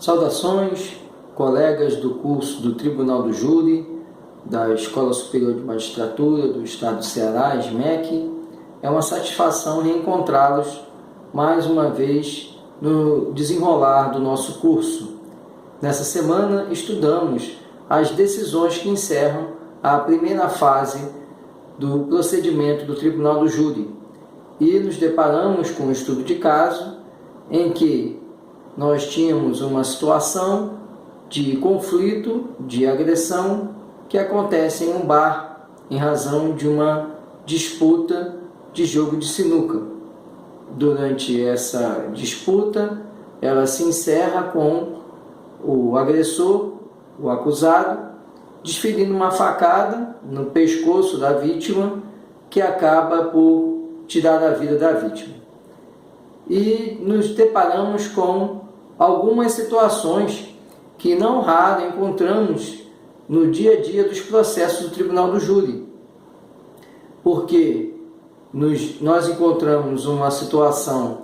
Saudações, colegas do curso do Tribunal do Júri, da Escola Superior de Magistratura do Estado do Ceará, SMEC. É uma satisfação reencontrá-los mais uma vez no desenrolar do nosso curso. Nessa semana, estudamos as decisões que encerram a primeira fase do procedimento do Tribunal do Júri e nos deparamos com um estudo de caso em que nós tínhamos uma situação de conflito, de agressão, que acontece em um bar em razão de uma disputa de jogo de sinuca. Durante essa disputa, ela se encerra com o agressor, o acusado, desferindo uma facada no pescoço da vítima, que acaba por tirar a vida da vítima. E nos deparamos com algumas situações que não raro encontramos no dia a dia dos processos do Tribunal do Júri, porque nós encontramos uma situação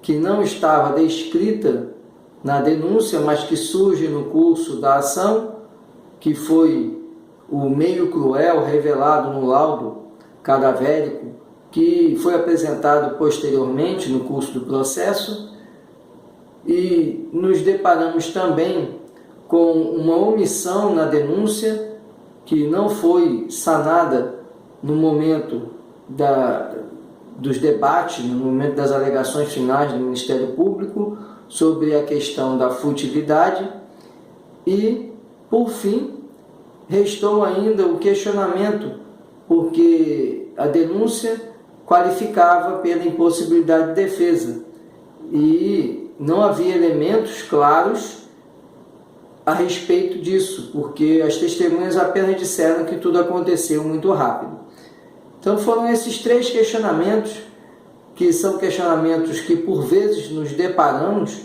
que não estava descrita na denúncia, mas que surge no curso da ação, que foi o meio cruel revelado no laudo cadavérico, que foi apresentado posteriormente no curso do processo, e nos deparamos também com uma omissão na denúncia que não foi sanada no momento dos debates, no momento das alegações finais do Ministério Público sobre a questão da futilidade. E, por fim, restou ainda o questionamento, porque a denúncia qualificava pela impossibilidade de defesa e não havia elementos claros a respeito disso, porque as testemunhas apenas disseram que tudo aconteceu muito rápido. Então foram esses três questionamentos, que são questionamentos que por vezes nos deparamos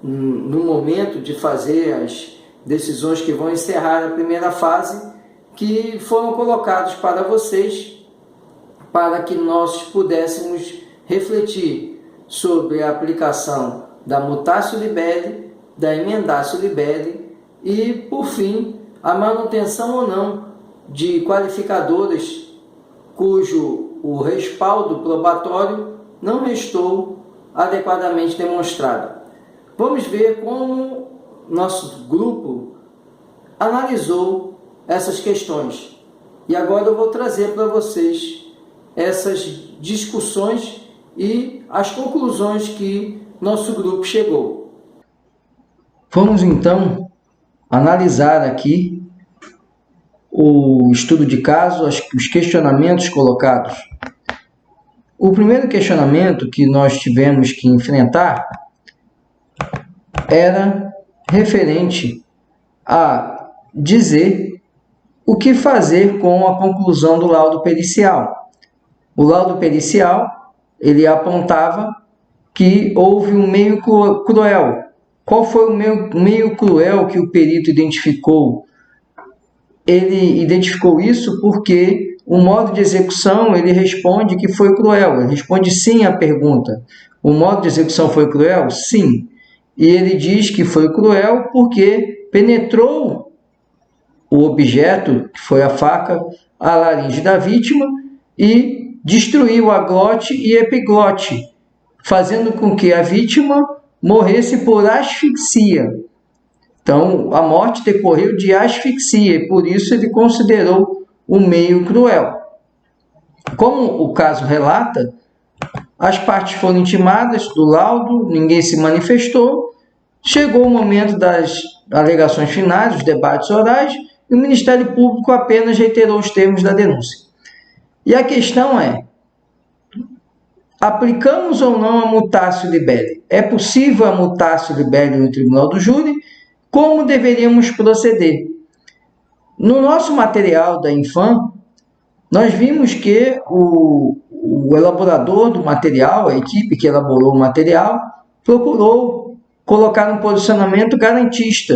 no momento de fazer as decisões que vão encerrar a primeira fase, que foram colocados para vocês, para que nós pudéssemos refletir sobre a aplicação da mutatio libelli, da emendatio libelli e, por fim, a manutenção ou não de qualificadoras cujo o respaldo probatório não restou adequadamente demonstrado. Vamos ver como nosso grupo analisou essas questões. E agora eu vou trazer para vocês essas discussões e as conclusões que nosso grupo chegou. Vamos então analisar aqui o estudo de caso, os questionamentos colocados. O primeiro questionamento que nós tivemos que enfrentar era referente a dizer o que fazer com a conclusão do laudo pericial. O laudo pericial, ele apontava que houve um meio cruel. Qual foi o meio cruel que o perito identificou? Ele identificou isso porque o modo de execução, ele responde que foi cruel. Ele responde sim à pergunta. O modo de execução foi cruel? Sim. E ele diz que foi cruel porque penetrou o objeto, que foi a faca, a laringe da vítima e destruiu a glote e epiglote, fazendo com que a vítima morresse por asfixia. Então, a morte decorreu de asfixia e por isso ele considerou o meio cruel. Como o caso relata, as partes foram intimadas do laudo, ninguém se manifestou, chegou o momento das alegações finais, dos debates orais, e o Ministério Público apenas reiterou os termos da denúncia. E a questão é, aplicamos ou não a mutatio libelli? É possível a mutatio libelli no Tribunal do Júri? Como deveríamos proceder? No nosso material da Infam, nós vimos que o elaborador do material, a equipe que elaborou o material, procurou colocar um posicionamento garantista,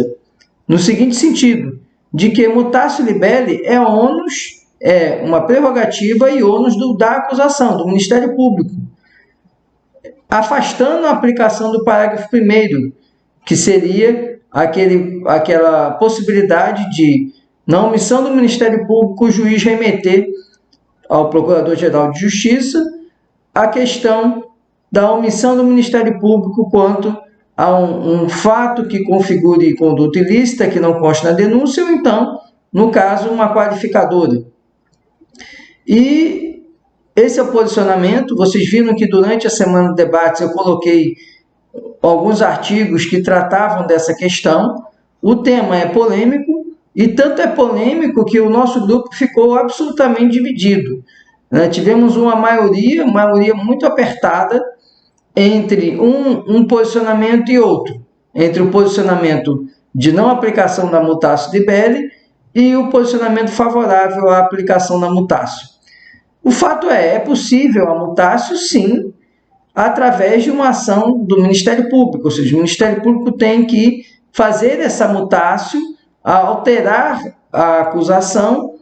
no seguinte sentido, de que mutatio libelli é ônus, é uma prerrogativa e ônus da acusação, do Ministério Público, afastando a aplicação do parágrafo 1º, que seria aquela possibilidade de, na omissão do Ministério Público, o juiz remeter ao Procurador-Geral de Justiça a questão da omissão do Ministério Público quanto a um fato que configure conduta ilícita, que não consta na denúncia, ou então, no caso, uma qualificadora. E esse é o posicionamento. Vocês viram que durante a semana de debates eu coloquei alguns artigos que tratavam dessa questão. O tema é polêmico, e tanto é polêmico que o nosso grupo ficou absolutamente dividido. Tivemos uma maioria muito apertada entre um posicionamento e outro, entre o posicionamento de não aplicação da mutatio libelli e o posicionamento favorável à aplicação da mutatio. O fato é possível a mutatio, sim, através de uma ação do Ministério Público, ou seja, o Ministério Público tem que fazer essa mutatio, alterar a acusação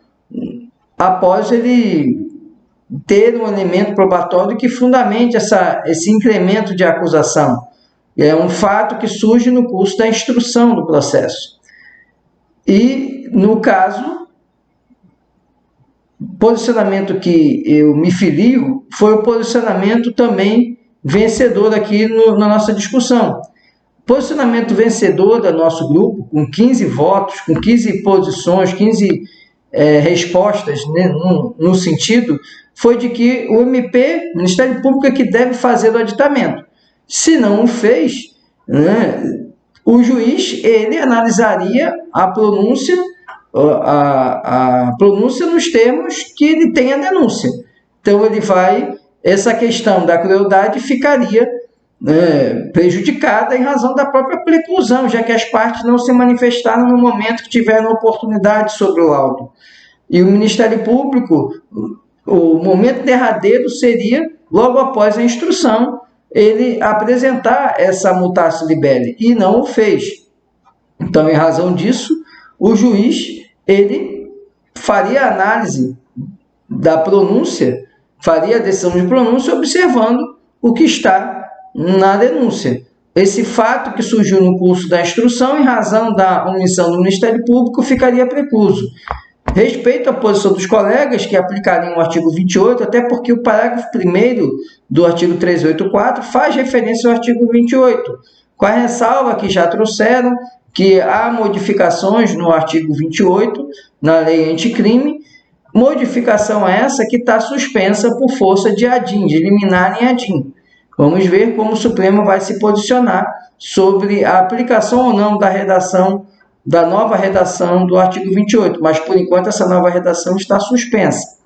após ele ter um elemento probatório que fundamente esse incremento de acusação. É um fato que surge no curso da instrução do processo. E, no caso, o posicionamento que eu me filio foi o posicionamento também vencedor aqui na nossa discussão. Posicionamento vencedor do nosso grupo, com 15 votos, com 15 posições, 15 respostas, né, no sentido, foi de que o MP, Ministério Público, é que deve fazer o aditamento. Se não o fez, né, o juiz ele analisaria a pronúncia, a pronúncia nos termos que ele tem a denúncia. Então, essa questão da crueldade ficaria prejudicada em razão da própria preclusão, já que as partes não se manifestaram no momento que tiveram oportunidade sobre o laudo. E o Ministério Público, o momento derradeiro seria, logo após a instrução, ele apresentar essa mutatio libelli, e não o fez. Então, em razão disso, o juiz ele faria a análise da pronúncia, faria a decisão de pronúncia observando o que está na denúncia. Esse fato que surgiu no curso da instrução, em razão da omissão do Ministério Público, ficaria precluso. Respeito à posição dos colegas que aplicariam o artigo 28, até porque o parágrafo 1º do artigo 384 faz referência ao artigo 28, com a ressalva que já trouxeram que há modificações no artigo 28, na lei anticrime, modificação essa que está suspensa por força de ADIM, de liminar em ADIM. Vamos ver como o Supremo vai se posicionar sobre a aplicação ou não da nova redação do artigo 28, mas por enquanto essa nova redação está suspensa.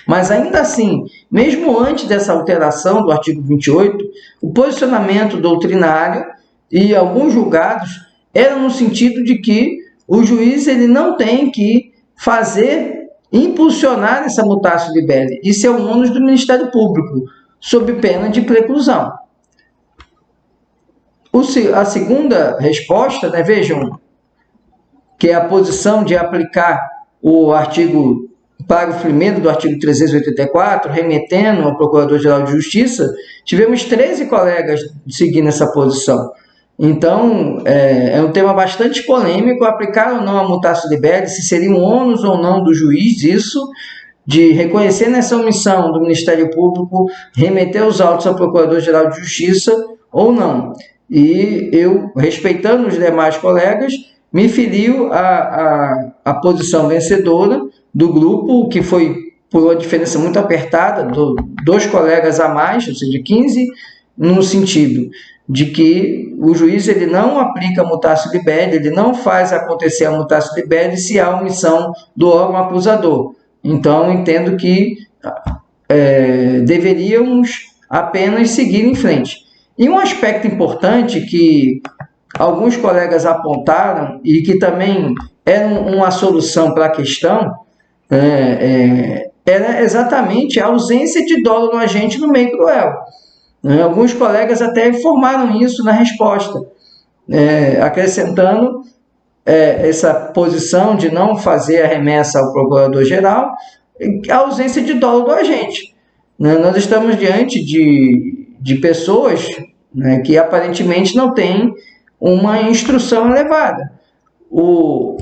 Mas ainda assim, mesmo antes dessa alteração do artigo 28, o posicionamento doutrinário e alguns julgados eram no sentido de que o juiz ele não tem que impulsionar essa mutatio libelli. Isso é o ônus do Ministério Público, sob pena de preclusão. A segunda resposta, vejam, que é a posição de aplicar o parágrafo 1º do artigo 384, remetendo ao Procurador-Geral de Justiça, tivemos 13 colegas seguindo essa posição. Então, é um tema bastante polêmico, aplicar ou não a mutatio libelli, se seria um ônus ou não do juiz, isso, de reconhecer nessa omissão do Ministério Público, remeter os autos ao Procurador-Geral de Justiça ou não. E eu, respeitando os demais colegas, me filio à posição vencedora do grupo, que foi por uma diferença muito apertada, 2 colegas a mais, ou seja, 15, no sentido de que o juiz ele não aplica a mutatio libelli, ele não faz acontecer a mutatio libelli se há omissão do órgão acusador. Então, entendo que deveríamos apenas seguir em frente. E um aspecto importante que alguns colegas apontaram e que também era uma solução para a questão era exatamente a ausência de dolo no agente no meio cruel. Alguns colegas até informaram isso na resposta, acrescentando essa posição de não fazer a remessa ao Procurador-Geral, a ausência de dolo do agente. Nós estamos diante de pessoas que aparentemente não têm uma instrução elevada. O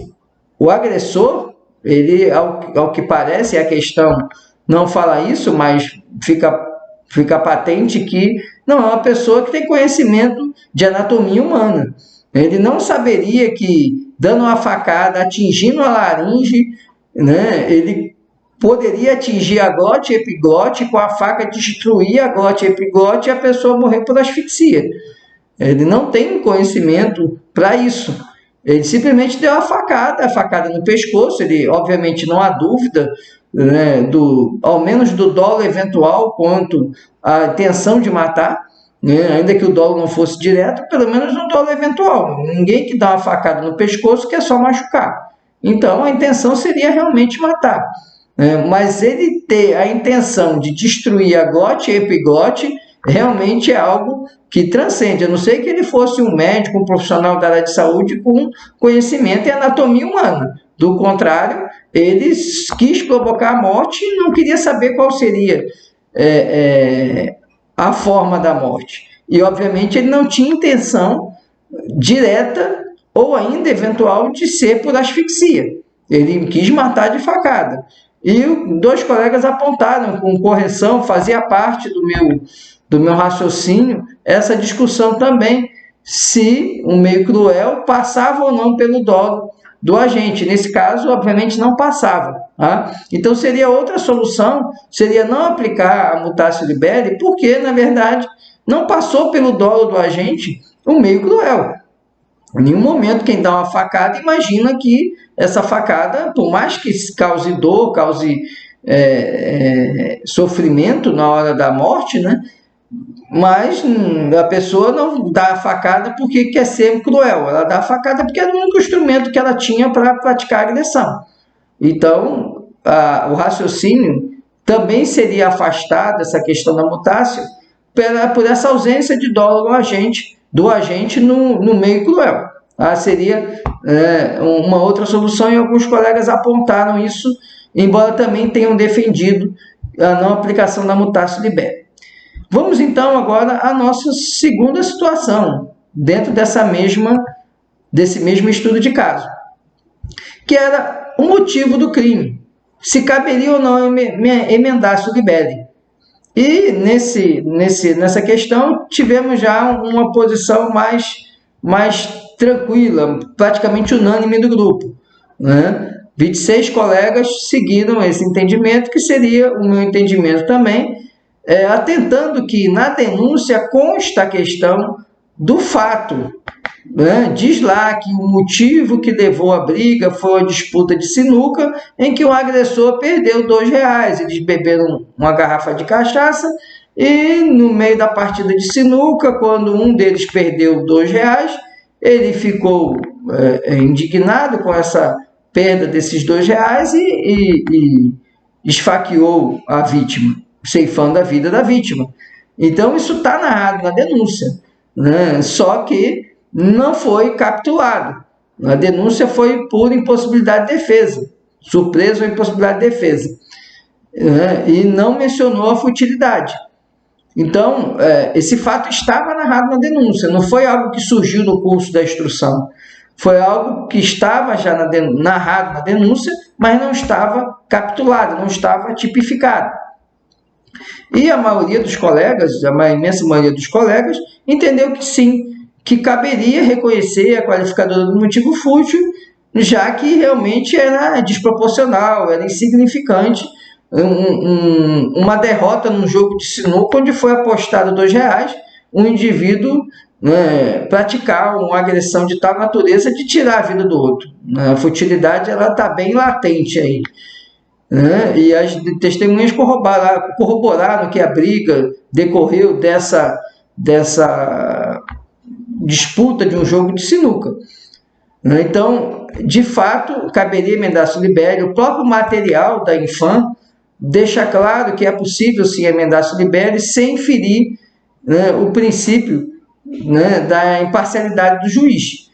agressor, ele, ao que parece, a questão não fala isso, mas fica patente que não é uma pessoa que tem conhecimento de anatomia humana. Ele não saberia que, dando uma facada, atingindo a laringe, né, ele poderia atingir a glote e epiglote, com a faca destruir a glote e epiglote e a pessoa morrer por asfixia. Ele não tem conhecimento para isso. Ele simplesmente deu a facada no pescoço. Ele, obviamente, não há dúvida, né, ao menos do dolo eventual quanto à intenção de matar, né, ainda que o dolo não fosse direto, pelo menos um dolo eventual. Ninguém que dá uma facada no pescoço quer só machucar. Então, a intenção seria realmente matar. Mas ele ter a intenção de destruir a glote e epiglote realmente é algo que transcende, a não ser que ele fosse um médico, um profissional da área de saúde com conhecimento em anatomia humana. Do contrário, ele quis provocar a morte e não queria saber qual seria a forma da morte. E, obviamente, ele não tinha intenção direta ou ainda eventual de ser por asfixia. Ele quis matar de facada. E dois colegas apontaram com correção, fazia parte do meu raciocínio, essa discussão também, se um meio cruel passava ou não pelo dolo do agente. Nesse caso, obviamente, não passava. Tá? Então, seria outra solução, seria não aplicar a mutatio libelli, porque, na verdade, não passou pelo dolo do agente um meio cruel. Em nenhum momento, quem dá uma facada imagina que essa facada, por mais que cause dor, cause sofrimento na hora da morte, né? Mas a pessoa não dá a facada porque quer ser cruel, ela dá a facada porque era o único instrumento que ela tinha para praticar a agressão. Então, o raciocínio também seria afastado, essa questão da mutácio, por essa ausência de dolo do agente no meio cruel. Seria uma outra solução, e alguns colegas apontaram isso, embora também tenham defendido a não aplicação da mutatio libelli. Vamos então agora à nossa segunda situação, dentro desse mesmo estudo de caso, que era o motivo do crime, se caberia ou não emendatio libelli. E nessa questão tivemos já uma posição mais tranquila, praticamente unânime do grupo, né? 26 colegas seguiram esse entendimento, que seria o meu entendimento também, atentando que na denúncia consta a questão do fato. Né? Diz lá que o motivo que levou à briga foi a disputa de sinuca, em que o agressor perdeu R$2. Eles beberam uma garrafa de cachaça e, no meio da partida de sinuca, quando um deles perdeu R$2, ele ficou indignado com essa perda desses R$2 e esfaqueou a vítima, ceifando a vida da vítima. Então, isso está narrado na denúncia, né? Só que não foi capturado. A denúncia foi por impossibilidade de defesa, surpresa ou impossibilidade de defesa, né? E não mencionou a futilidade. Então, esse fato estava narrado na denúncia, não foi algo que surgiu no curso da instrução. Foi algo que estava já narrado na denúncia, mas não estava capturado, não estava tipificado. E a maioria dos colegas, a imensa maioria dos colegas, entendeu que sim, que caberia reconhecer a qualificadora do motivo fútil, já que realmente era desproporcional, era insignificante, uma derrota num jogo de sinuca onde foi apostado R$2, um indivíduo praticar uma agressão de tal natureza de tirar a vida do outro. A futilidade está bem latente aí. E as testemunhas corroboraram que a briga decorreu dessa disputa de um jogo de sinuca. Então, de fato, caberia emendatio libelli. O próprio material da Infam deixa claro que é possível sim emendatio libelli sem ferir o princípio da imparcialidade do juiz.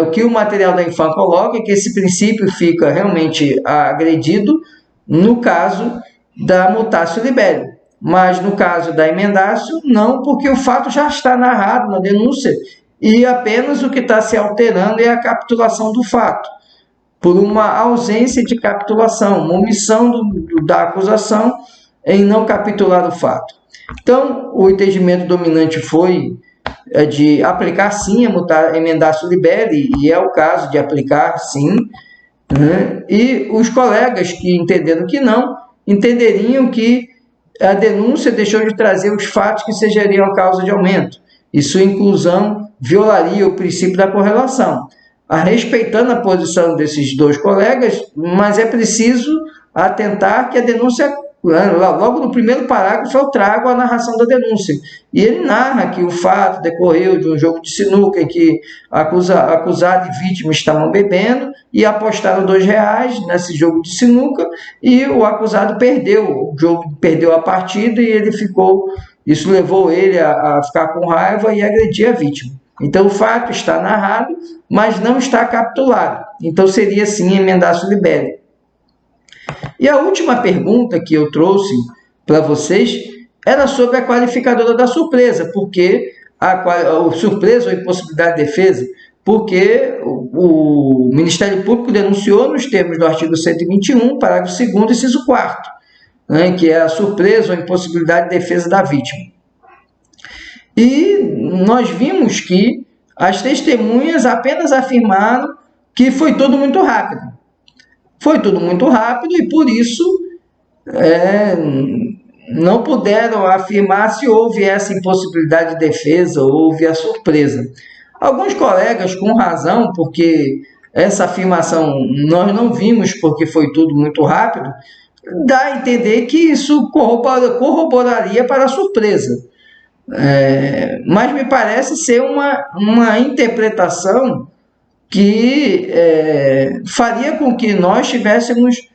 O que o material da Infam coloca é que esse princípio fica realmente agredido no caso da mutatio libelli, mas no caso da emendatio, não, porque o fato já está narrado na denúncia e apenas o que está se alterando é a capitulação do fato, por uma ausência de capitulação, uma omissão da acusação em não capitular o fato. Então, o entendimento dominante foi de aplicar sim a emendatio libelli, e é o caso de aplicar sim, né? E os colegas que entenderam que não, entenderiam que a denúncia deixou de trazer os fatos que sejariam a causa de aumento, e sua inclusão violaria o princípio da correlação. Respeitando a posição desses dois colegas, mas é preciso atentar que a denúncia, logo no primeiro parágrafo, eu trago a narração da denúncia, e ele narra que o fato decorreu de um jogo de sinuca em que acusado e vítima estavam bebendo e apostaram R$2 nesse jogo de sinuca, e o acusado perdeu o jogo, perdeu a partida, e ele ficou, isso levou ele a ficar com raiva e agredir a vítima. Então, o fato está narrado, mas não está capitulado. Então, seria, sim, emendatio libelli. E a última pergunta que eu trouxe para vocês era sobre a qualificadora da surpresa, porque a surpresa ou impossibilidade de defesa, porque o Ministério Público denunciou nos termos do artigo 121, parágrafo 2º, inciso 4º, né, que é a surpresa ou impossibilidade de defesa da vítima. E nós vimos que as testemunhas apenas afirmaram que foi tudo muito rápido. Foi tudo muito rápido e, por isso, não puderam afirmar se houve essa impossibilidade de defesa ou houve a surpresa. Alguns colegas, com razão, porque essa afirmação nós não vimos porque foi tudo muito rápido, dá a entender que isso corroboraria para a surpresa. Mas me parece ser uma interpretação que faria com que nós estivéssemos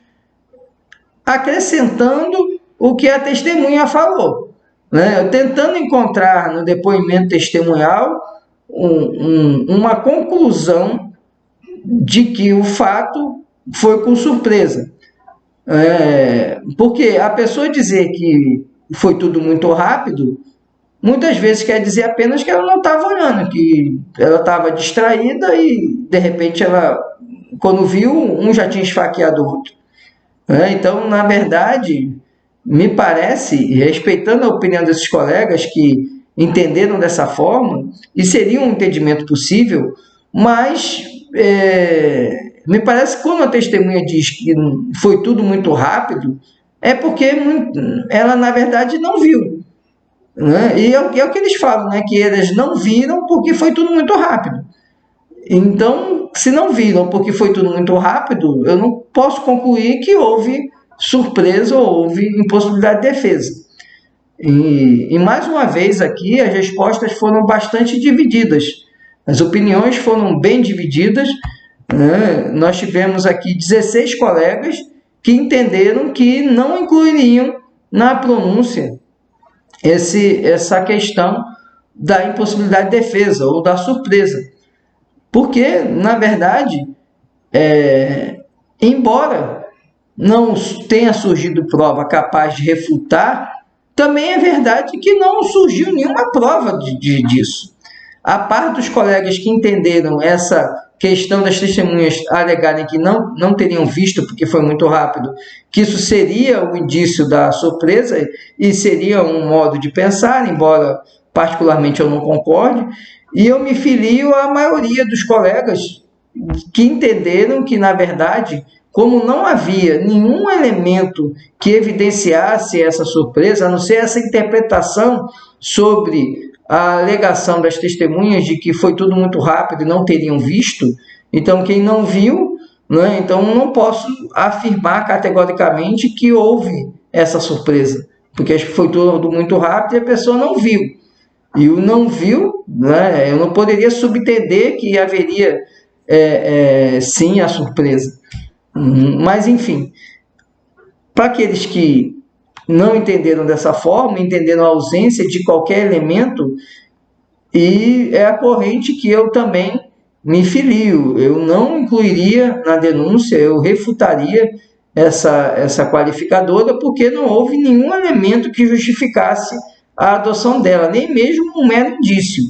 acrescentando o que a testemunha falou, né? Tentando encontrar no depoimento testemunhal uma conclusão de que o fato foi com surpresa. Porque a pessoa dizer que foi tudo muito rápido, muitas vezes quer dizer apenas que ela não estava olhando, que ela estava distraída e, de repente, ela, quando viu, um já tinha esfaqueado o outro. Então, na verdade, me parece, respeitando a opinião desses colegas que entenderam dessa forma, e seria um entendimento possível, mas me parece que quando a testemunha diz que foi tudo muito rápido, é porque ela, na verdade, não viu. E é o que eles falam, né? Que eles não viram porque foi tudo muito rápido. Então, se não viram porque foi tudo muito rápido, eu não posso concluir que houve surpresa ou houve impossibilidade de defesa. E mais uma vez aqui, as respostas foram bastante divididas. As opiniões foram bem divididas, né? Nós tivemos aqui 16 colegas que entenderam que não incluiriam na pronúncia essa questão da impossibilidade de defesa ou da surpresa. Porque, na verdade, embora não tenha surgido prova capaz de refutar, também é verdade que não surgiu nenhuma prova disso. A par dos colegas que entenderam essa questão das testemunhas alegarem que não teriam visto porque foi muito rápido, que isso seria o indício da surpresa e seria um modo de pensar, embora particularmente eu não concorde, e eu me filio à maioria dos colegas que entenderam que, na verdade, como não havia nenhum elemento que evidenciasse essa surpresa, a não ser essa interpretação sobre a alegação das testemunhas de que foi tudo muito rápido e não teriam visto, então quem não viu, né, então não posso afirmar categoricamente que houve essa surpresa, porque acho que foi tudo muito rápido e a pessoa não viu. E o não viu, né, eu não poderia subentender que haveria sim a surpresa. Mas, enfim, para aqueles que não entenderam dessa forma, entenderam a ausência de qualquer elemento, e é a corrente que eu também me filio. Eu não incluiria na denúncia, eu refutaria essa qualificadora, porque não houve nenhum elemento que justificasse a adoção dela, nem mesmo um mero indício.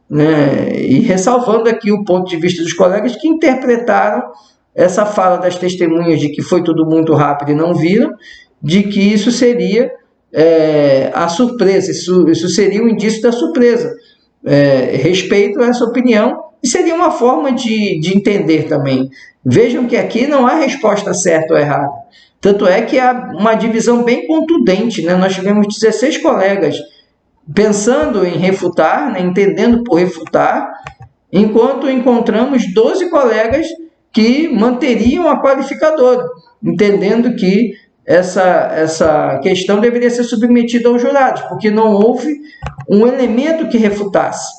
né, e ressalvando aqui o ponto de vista dos colegas que interpretaram essa fala das testemunhas de que foi tudo muito rápido e não viram, de que isso seria a surpresa, isso seria um indício da surpresa. Respeito a essa opinião e seria uma forma de entender também. Vejam que aqui não há resposta certa ou errada. Tanto é que há uma divisão bem contundente, né? Nós tivemos 16 colegas pensando em refutar, né? Entendendo por refutar, enquanto encontramos 12 colegas que manteriam a qualificadora, entendendo que essa questão deveria ser submetida aos jurados, porque não houve um elemento que refutasse.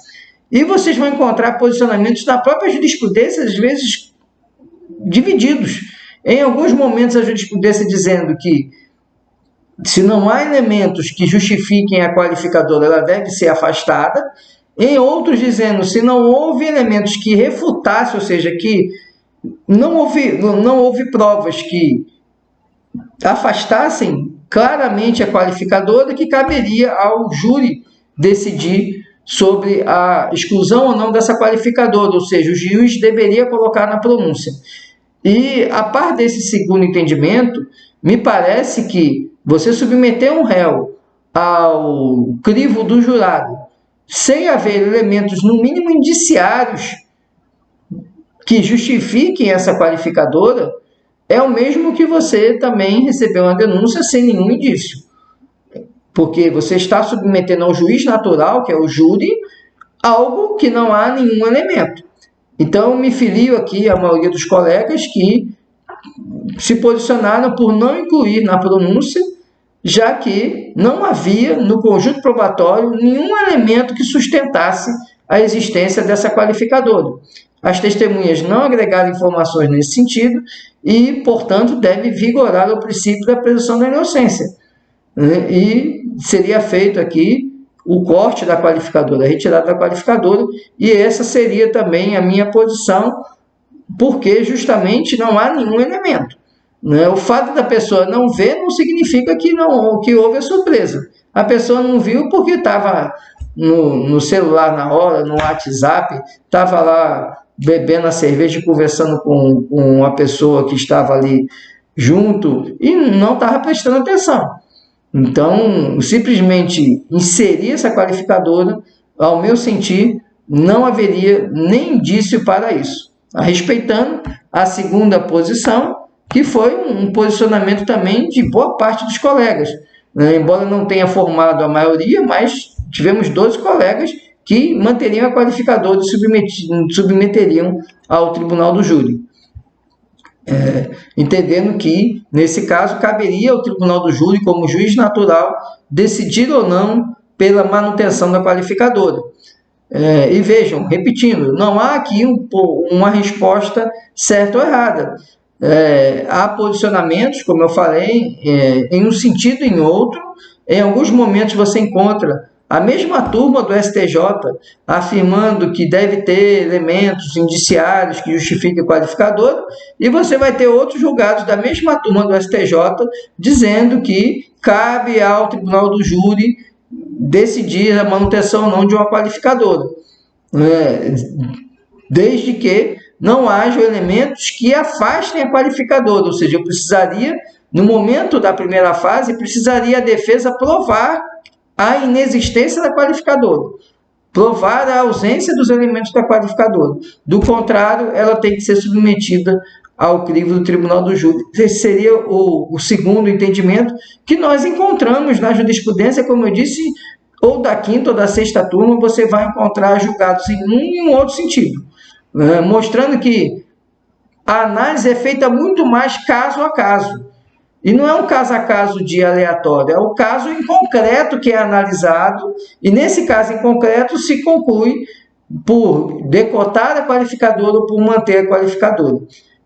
E vocês vão encontrar posicionamentos na própria jurisprudência, às vezes divididos. Em alguns momentos, a jurisprudência dizendo que, se não há elementos que justifiquem a qualificadora, ela deve ser afastada. Em outros, dizendo, se não houve elementos que refutassem, ou seja, que não houve provas que afastassem claramente a qualificadora, que caberia ao júri decidir sobre a exclusão ou não dessa qualificadora, ou seja, o juiz deveria colocar na pronúncia. E, a par desse segundo entendimento, me parece que você submeter um réu ao crivo do jurado, sem haver elementos, no mínimo indiciários, que justifiquem essa qualificadora, é o mesmo que você também receber uma denúncia sem nenhum indício. Porque você está submetendo ao juiz natural, que é o júri, algo que não há nenhum elemento. Então, me filio aqui a maioria dos colegas que se posicionaram por não incluir na pronúncia, já que não havia no conjunto probatório nenhum elemento que sustentasse a existência dessa qualificadora. As testemunhas não agregaram informações nesse sentido e, portanto, deve vigorar o princípio da presunção da inocência. E seria feito aqui o corte da qualificadora, a retirada da qualificadora, e essa seria também a minha posição, porque justamente não há nenhum elemento. O fato da pessoa não ver não significa que houve a surpresa. A pessoa não viu porque estava no celular na hora, no WhatsApp, estava lá bebendo a cerveja e conversando com uma pessoa que estava ali junto e não estava prestando atenção. Então, simplesmente inserir essa qualificadora, ao meu sentir, não haveria nem indício para isso. Respeitando a segunda posição, que foi um posicionamento também de boa parte dos colegas. Embora não tenha formado a maioria, mas tivemos 12 colegas que manteriam a qualificadora e submeteriam ao tribunal do júri. Entendendo que, nesse caso, caberia ao tribunal do júri, como juiz natural, decidir ou não pela manutenção da qualificadora. E vejam, repetindo, não há aqui uma resposta certa ou errada. Há posicionamentos, como eu falei, em um sentido e em outro. Em alguns momentos você encontra a mesma turma do STJ afirmando que deve ter elementos indiciários que justifiquem a qualificadora, e você vai ter outros julgados da mesma turma do STJ dizendo que cabe ao tribunal do júri decidir a manutenção ou não de uma qualificadora, desde que não haja elementos que afastem a qualificadora, ou seja, eu precisaria, no momento da primeira fase, precisaria a defesa provar a inexistência da qualificadora, provar a ausência dos elementos da qualificadora. Do contrário, ela tem que ser submetida ao crivo do tribunal do júri. Esse seria o segundo entendimento que nós encontramos na jurisprudência, como eu disse, ou da quinta ou da sexta turma, você vai encontrar julgados em um e um outro sentido, mostrando que a análise é feita muito mais caso a caso. E não é um caso a caso de aleatório, é o caso em concreto que é analisado, e nesse caso em concreto se conclui por decotar a qualificadora ou por manter a qualificadora.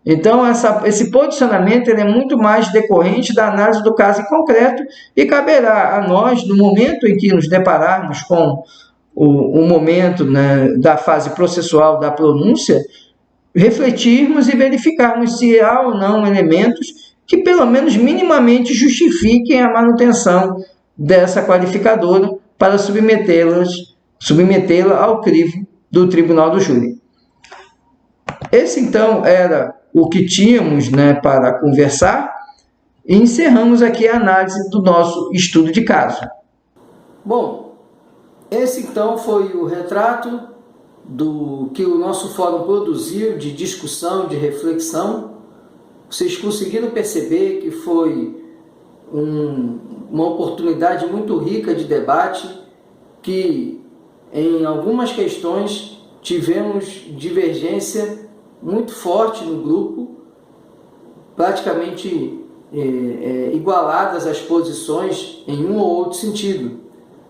Então, esse posicionamento ele é muito mais decorrente da análise do caso em concreto, e caberá a nós, no momento em que nos depararmos com o momento, né, da fase processual da pronúncia, refletirmos e verificarmos se há ou não elementos que pelo menos minimamente justifiquem a manutenção dessa qualificadora para submetê-la ao crivo do Tribunal do Júri. Esse, então, era o que tínhamos, né, para conversar, e encerramos aqui a análise do nosso estudo de caso. Bom, esse, então, foi o retrato do que o nosso fórum produziu de discussão, de reflexão. Vocês conseguiram perceber que foi uma oportunidade muito rica de debate, que em algumas questões tivemos divergência muito forte no grupo, praticamente igualadas as posições em um ou outro sentido.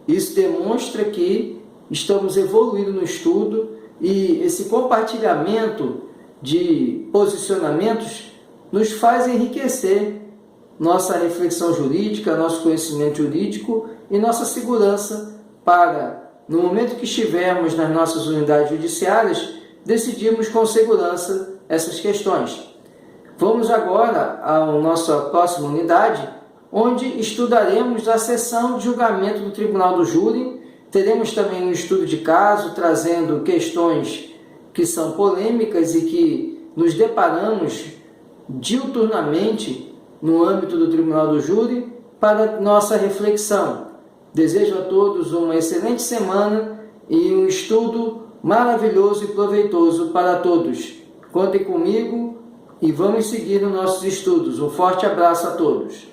Isso demonstra que estamos evoluindo no estudo e esse compartilhamento de posicionamentos nos faz enriquecer nossa reflexão jurídica, nosso conhecimento jurídico e nossa segurança para, no momento que estivermos nas nossas unidades judiciárias, decidirmos com segurança essas questões. Vamos agora à nossa próxima unidade, onde estudaremos a sessão de julgamento do Tribunal do Júri. Teremos também um estudo de caso, trazendo questões que são polêmicas e que nos deparamos diuturnamente no âmbito do Tribunal do Júri para nossa reflexão. Desejo a todos uma excelente semana e um estudo maravilhoso e proveitoso para todos. Contem comigo e vamos seguir nos nossos estudos. Um forte abraço a todos.